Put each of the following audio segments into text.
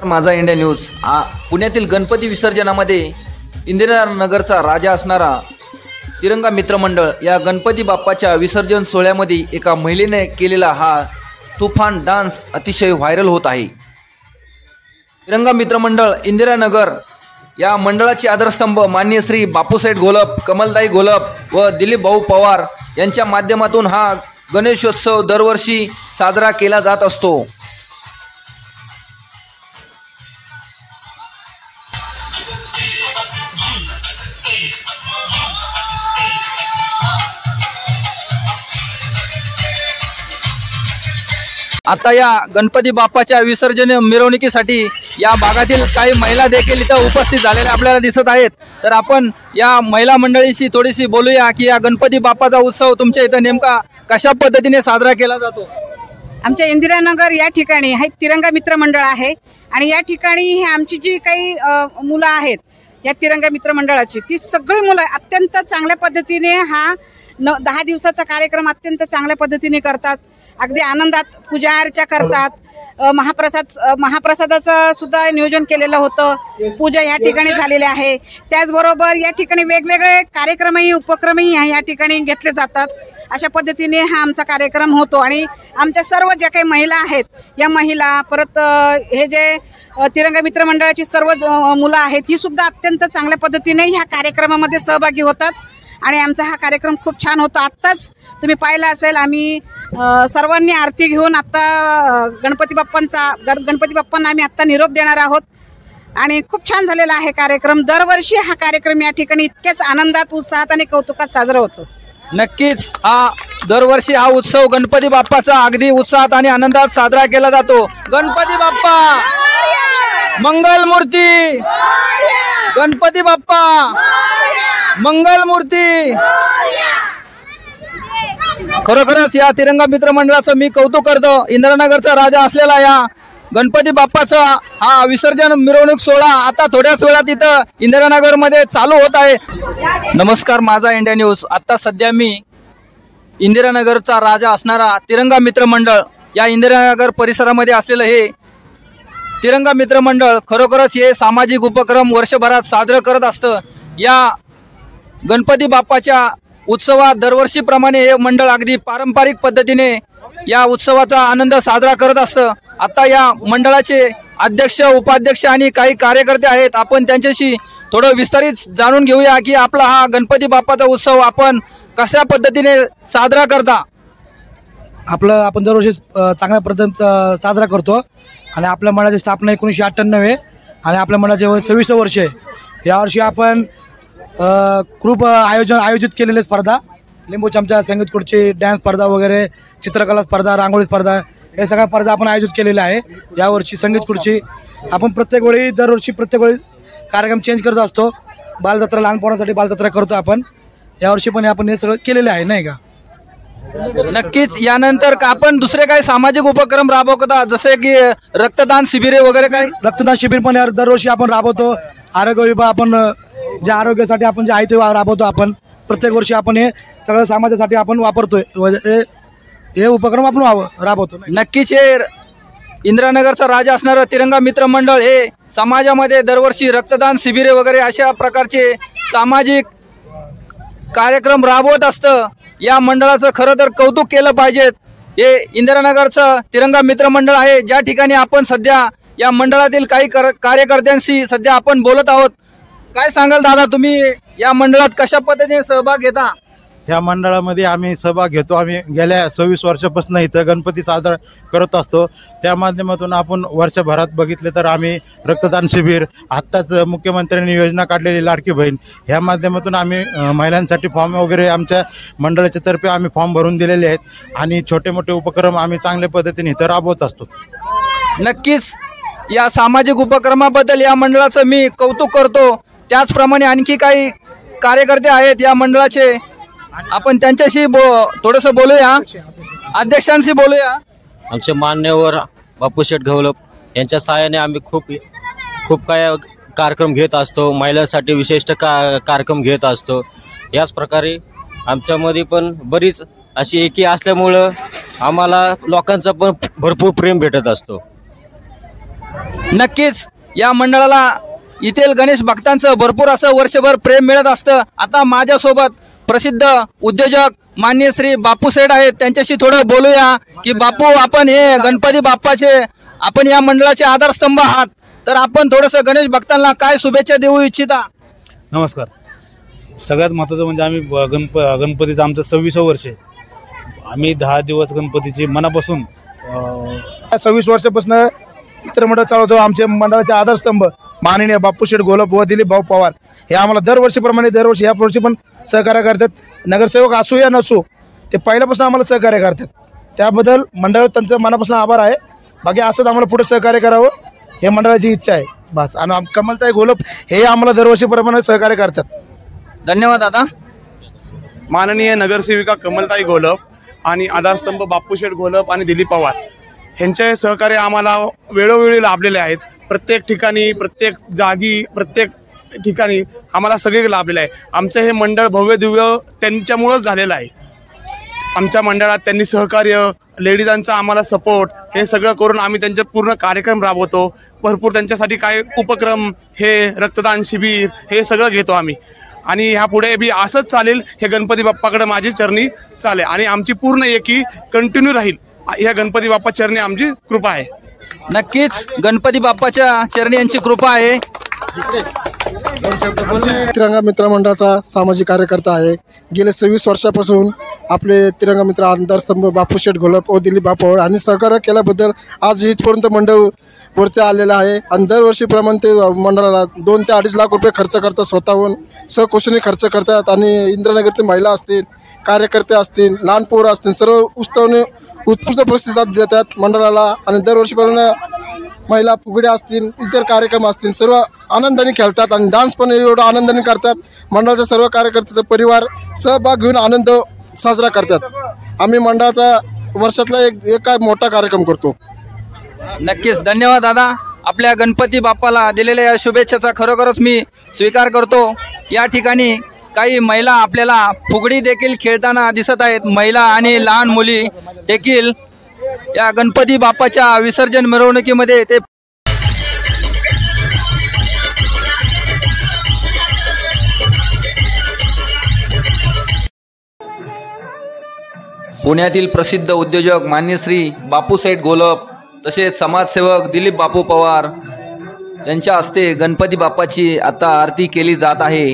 माझा India news. पुण्यातील गणपती विसर्जनामध्ये इंदिरानगरचा राजा असणारा तिरंगा मित्र मंडळ या गणपती बाप्पाच्या विसर्जन सोहळ्यामध्ये एका महिलेने केलेला हा तुफान डान्स अतिशय व्हायरल होत आहे। तिरंगा मित्र मंडळ इंदिरानगर या मंडळाचे आधारस्तंभ माननीय श्री बापूसाहेब घोलप, कमलताई घोलप व दिलीप भाऊ पवार यांच्या माध्यमातून हा गणेशोत्सव दरवर्षी साजरा केला जात असतो। आता या गणपती बाप्पाच्या विसर्जन मिरवणुकीसाठी या भागातील काही महिला देखील इथं उपस्थित झालेल्या आपल्याला दिसत आहेत। तर आपण या महिला मंडळीशी थोडीशी बोलूया की या गणपती बाप्पाचा उत्सव तुमच्या इथं नेमका कशा पद्धतीने साजरा केला जातो। आमच्या इंदिरानगर या ठिकाणी हा तिरंगा मित्र मंडळ आहे आणि या ठिकाणी हे आमची जी काही मुलं आहेत या तिरंगा मित्र मंडळाची ती सगळी मुलं अत्यंत चांगल्या पद्धतीने हा 10 दिवसाचा कार्यक्रम अत्यंत चांगल्या पद्धतीने करतात। अगदी आनंदात पूजा अर्चा करतात। महाप्रसादाचं सुद्धा नियोजन केलेलं होतं। पूजा या ठिकाणी झालेली आहे। त्याचबरोबर या ठिकाणी वेगवेगळे कार्यक्रमही उपक्रमही या ठिकाणी घेतले जातात। अशा पद्धतीने हा आमचा कार्यक्रम होतो आणि आमच्या सर्व ज्या काही महिला आहेत या महिला परत हे जे तिरंगा मित्र मंडळाची सर्व मुलं आहेत ही सुद्धा अत्यंत चांगल्या पद्धतीने ह्या कार्यक्रमामध्ये सहभागी होतात आणि आमचा हा कार्यक्रम खूप छान होतो। आत्ताच तुम्ही पाहिलं असेल आम्ही सर्वांनी आरती घेऊन आत्ता गणपती बाप्पांना आम्ही आत्ता निरोप देणार आहोत आणि खूप छान झालेला आहे कार्यक्रम। दरवर्षी हा कार्यक्रम या ठिकाणी इतक्याच आनंदात, उत्साहात आणि कौतुकात साजरा होतो। नक्कीच दरवर्षी हा उत्सव गणपती बाप्पाचा अगदी उत्साहात आणि आनंदात साजरा केला जातो। गणपती बाप्पा मंगल मूर्ती, गणपती बाप्पा मंगल मूर्ती। खरोखरच या तिरंगा मित्र मंडळाचं मी कौतुक करतो। इंदिरानगरचा राजा असलेला या गणपती बाप्पाचा हा विसर्जन मिरवणूक सोहळा आता थोड्याच वेळात इथं इंदिरानगर मध्ये चालू होत आहे। नमस्कार, माझा इंडिया न्यूज। आता सध्या मी इंदिरानगरचा राजा असणारा तिरंगा मित्र मंडळ या इंदिरानगर परिसरामध्ये असलेलं हे तिरंगा मित्र मंडळ खरोखरच हे सामाजिक उपक्रम वर्षभरात साजरं करत असतं। या गणपती बाप्पाच्या उत्सवात दरवर्षीप्रमाणे हे मंडळ अगदी पारंपरिक पद्धतीने या उत्सवाचा आनंद साजरा करत असतं। आता या मंडळाचे अध्यक्ष, उपाध्यक्ष आणि काही कार्यकर्ते आहेत। आपण त्यांच्याशी थोडं विस्तारित जाणून घेऊया की आपला हा गणपती बाप्पाचा उत्सव आपण कशा पद्धतीने साजरा करता। आपण दरवर्षी चांगल्या पद्धतीने साजरा करतो आणि आपल्या मंडळाची स्थापना 1998 आहे आणि आपल्या मंडळाचे 26 वर्ष आहे। यावर्षी आपण खूप आयोजित केलेले स्पर्धा, लिंबू चमचा, संगीत खुर्ची, डान्स स्पर्धा वगैरे, चित्रकला स्पर्धा, रांगोळी स्पर्धा हे सगळ्या स्पर्धा आपण आयोजित केलेल्या आहे। यावर्षी संगीत खुर्ची आपण दरवर्षी प्रत्येक वेळी कार्यक्रम चेंज करत असतो। बालजत्रा, लहान पोरांसाठी बालजत्रा करतो आपण। यावर्षी पण आपण हे सगळं केलेलं आहे, नाही का? नक्कीच यानंतर आपण दुसरे काही सामाजिक उपक्रम राबवता जसे की रक्तदान शिबिरे वगैरे काही? रक्तदान शिबिर पण दरवर्षी आपण राबवतो। आरोग्य विभाग आपण जे आरोग्यासाठी आपण जे आहे ते राबवतो। आपण प्रत्येक वर्षी आपण हे सगळं समाजासाठी आपण वापरतोय, हे उपक्रम आपण राबवतो। नक्कीच हे इंदिरानगरचा राजा असणारं तिरंगा मित्र मंडळ हे समाजामध्ये दरवर्षी रक्तदान शिबिरे वगैरे अशा प्रकारचे सामाजिक कार्यक्रम राबवत असतं। या मंडळाचं खरं तर कौतुक केलं पाहिजे। हे इंदिरानगरचं तिरंगा मित्र मंडळ आहे ज्या ठिकाणी आपण सध्या या मंडळातील काही कार्यकर्त्यांशी सध्या आपण बोलत आहोत। काय सांगाल दादा, तुम्ही या मंडळात कशा पद्धतीने सहभाग घेता? ह्या मंडळामध्ये आम्ही सहभाग घेतो। आम्ही गेल्या 26 वर्षापासून इथं गणपती साजरा करत असतो। त्या माध्यमातून आपण वर्षभरात बघितले तर आम्ही रक्तदान शिबिर, आत्ताच मुख्यमंत्र्यांनी योजना काढलेली लाडकी बहीण, ह्या माध्यमातून आम्ही महिलांसाठी फॉर्म वगैरे आमच्या मंडळाच्या तर्फे आम्ही फॉर्म भरून दिलेले आहेत आणि छोटे मोठे उपक्रम आम्ही चांगल्या पद्धतीने इथं राबवत असतो। नक्कीच या सामाजिक उपक्रमाबद्दल या मंडळाचं मी कौतुक करतो। त्याचप्रमाणे आणखी काही कार्यकर्ते आहेत या मंडळाचे, आपण त्यांच्याशी थोडंसं बोलूया, अध्यक्षांशी बोलूया। आमचे मान्यवर बापूसाहेब घोलप यांच्या सहाय्याने आम्ही खूप काय कार्यक्रम घेत असतो। महिलांसाठी विशिष्ट कार्यक्रम घेत असतो। याच प्रकारे आमच्यामध्ये पण बरीच अशी एकी असल्यामुळं आम्हाला लोकांचा पण भरपूर प्रेम भेटत असतो। नक्कीच या मंडळाला येथील गणेश भक्तांचं भरपूर असं वर्षभर प्रेम मिळत असतं. आता माझ्यासोबत प्रसिद्ध उद्योजक माननीय श्री बापू सेठ आहेत. त्यांच्याशी थोडं बोलूया की बापू, आपण हे गणपती बाप्पाचे आपण या मंडळाचे आधारस्तंभ आहात, तर आपण थोडंसं गणेश भक्तांना काय शुभेच्छा देऊ इच्छिता? नमस्कार. सगळ्यात महत्त्वाचं म्हणजे आम्ही गणपतीचं आमचं 26वं वर्ष आहे. आम्ही 10 दिवस गणपतीची मनापासून 26 वर्षापासून मित्रमंडळ चालवतो. आमचे मंडळाचे आधारस्तंभ माननीय बापू शेठ घोलप व दिलीप भाऊ पवार हे आम्हाला दरवर्षीप्रमाणे दरवर्षी यावर्षी पण सहकार्य करतात. नगरसेवक असो या नसो ते पहिल्यापासून आम्हाला सहकार्य करतात. त्याबद्दल मंडळ त्यांचं मनापासून आभार आहे. बाकी असंच आम्हाला पुढे सहकार्य करावं हे मंडळाची इच्छा आहे बस. आणि कमलताई घोलप हे आम्हाला दरवर्षीप्रमाणे सहकार्य करतात. धन्यवाद दादा. माननीय नगरसेविका कमलताई घोलप आणि आधारस्तंभ बापूशेठ घोलप आणि दिलीप पवार यांचे सहकार्य आम्हाला वेळोवेळी लाभलेले आहेत. प्रत्येक ठिकाणी, प्रत्येक जागी, प्रत्येक ठिकाणी आम्हाला सगळे लाभलेले आहे. आमचं हे मंडळ भव्य दिव्य त्यांच्यामुळंच झालेलं आहे. आमच्या मंडळात त्यांनी सहकार्य, लेडीजांचा आम्हाला सपोर्ट हे सगळं करून आम्ही त्यांचे पूर्ण कार्यक्रम राबवतो. भरपूर त्यांच्यासाठी काय उपक्रम, हे रक्तदान शिबिर हे सगळं घेतो आम्ही. आणि ह्यापुढे बी असंच चालेल. हे गणपती बाप्पाकडे माझी चरणी चालेल आणि आमची पूर्ण एकी कंटिन्यू राहील. ह्या गणपती बाप्पा चरणी आमची कृपा आहे. नक्कीच गणपती बाप्पाच्या चरणी यांची कृपा आहे. तिरंगा मित्र मंडळाचा सामाजिक कार्यकर्ता आहे. गेले 26 वर्षापासून आपले तिरंगा मित्र आधारस्तंभ बापू शेठ घोलप व दिलीप बापू आणि सहकार्य केल्याबद्दल आज इथपर्यंत मंडळ वरती आलेलं आहे. आणि दरवर्षीप्रमाणे ते मंडळाला 2 ते 2.5 लाख रुपये खर्च करतात, स्वतःहून सहकुशीने खर्च करतात. आणि इंद्रनगरतील महिला असतील, कार्यकर्ते असतील, लहान पोरं असतील, सर्व उत्कृष्ट प्रतिसाद देतात मंडळाला. आणि दरवर्षीप्रमाणे महिला फुगड्या असतील, इतर कार्यक्रम असतील, सर्व आनंदाने खेळतात आणि डान्स पण एवढं आनंदाने करतात. मंडळाच्या सर्व कार्यकर्त्याचा परिवार सहभाग घेऊन आनंद साजरा करतात. आम्ही मंडळाचा वर्षातला एक मोठा कार्यक्रम करतो. नक्कीच धन्यवाद दादा. आपल्या गणपती बाप्पाला दिलेल्या या शुभेच्छाचा खरोखरच मी स्वीकार करतो. या ठिकाणी काही महिला आपल्याला फुगडी देखील खेळताना दिसत आहेत. महिला आणि लहान मुली देखील या गणपती बाप्पाच्या विसर्जन मिरवणुकीमध्ये ते पुण्यातील प्रसिद्ध उद्योजक मान्य श्री बापू सेठ घोलप तसेच समाजसेवक दिलीप बापू पवार यांच्या हस्ते गणपती बाप्पाची आता आरती केली जात आहे.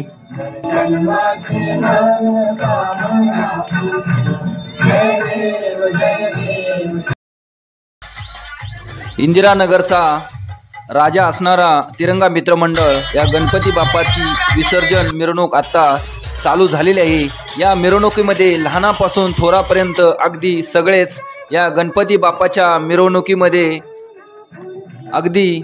इंदिरानगरचा राजा असणारा तिरंगा मित्र मंडळ या गणपती बाप्पाची विसर्जन मिरवणूक आता चालू झालेली आहे. या मिरवणुकीमध्ये लहानापासून थोरापर्यंत अगदी सगळेच या गणपती बाप्पाच्या मिरवणुकीमध्ये अगदी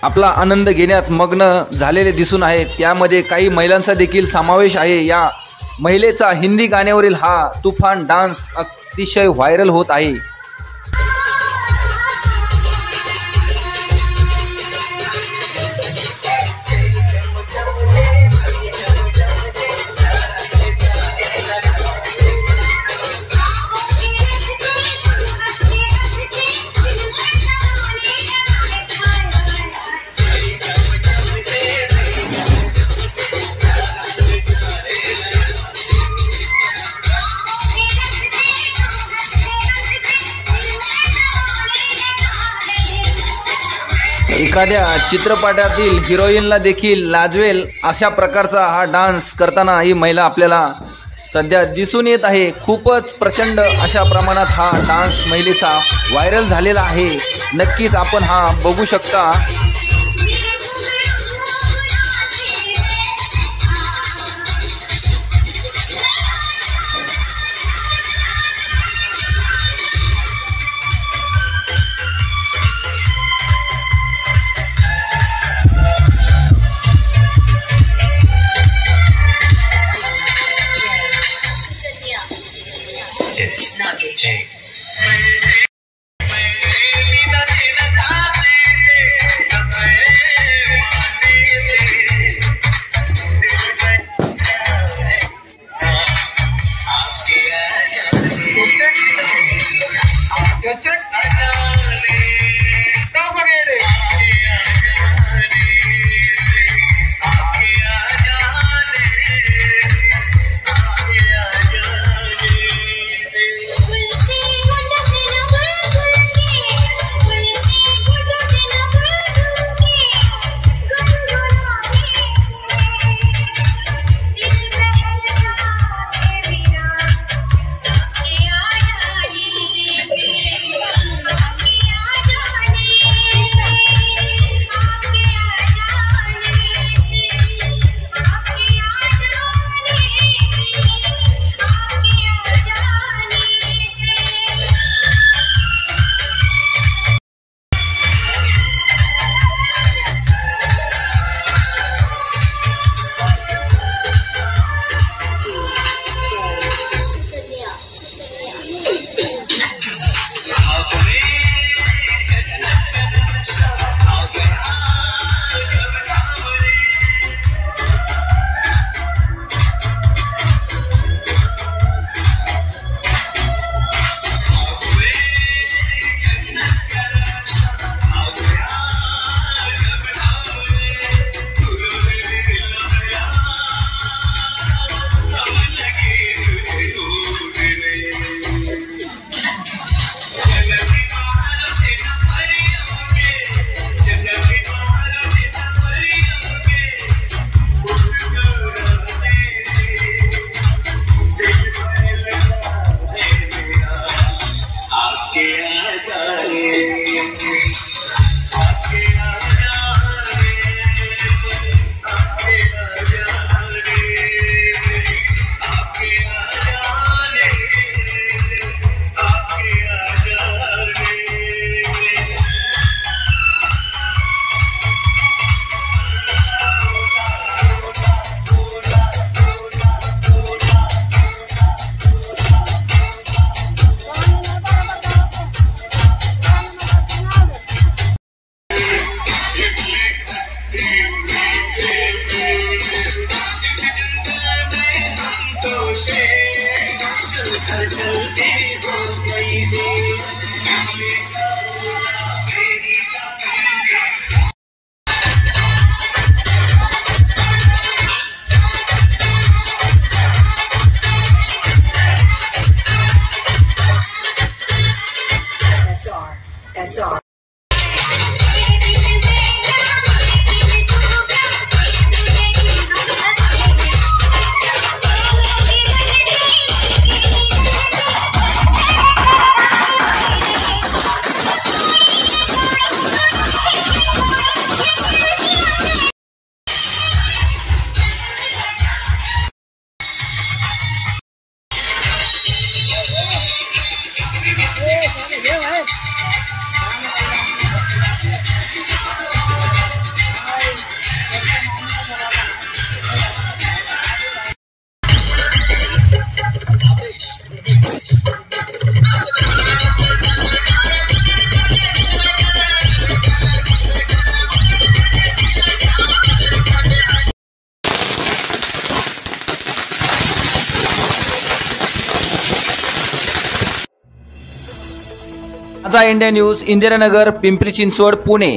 आपला आनंद घेण्यात मग्न झालेले दिसून आहेत. त्यामध्ये काही महिलांचा देखील समावेश आहे. या महिलेचा हिंदी गाण्यावरील हा तुफान डान्स अतिशय व्हायरल होत आहे. एखाद्या चित्रपटातील हिरोईनला देखील लाजवेल अशा प्रकारचा हा डान्स करताना ही महिला आपल्याला सध्या दिसून येत आहे. खूपच प्रचंड अशा प्रमाणात हा डान्स महिलेचा व्हायरल झालेला आहे. नक्कीच आपण हा बघू शकता. Hey. माझा इंडिया न्यूज, इंदिरानगर, पिंपरी चिंचवड, पुणे।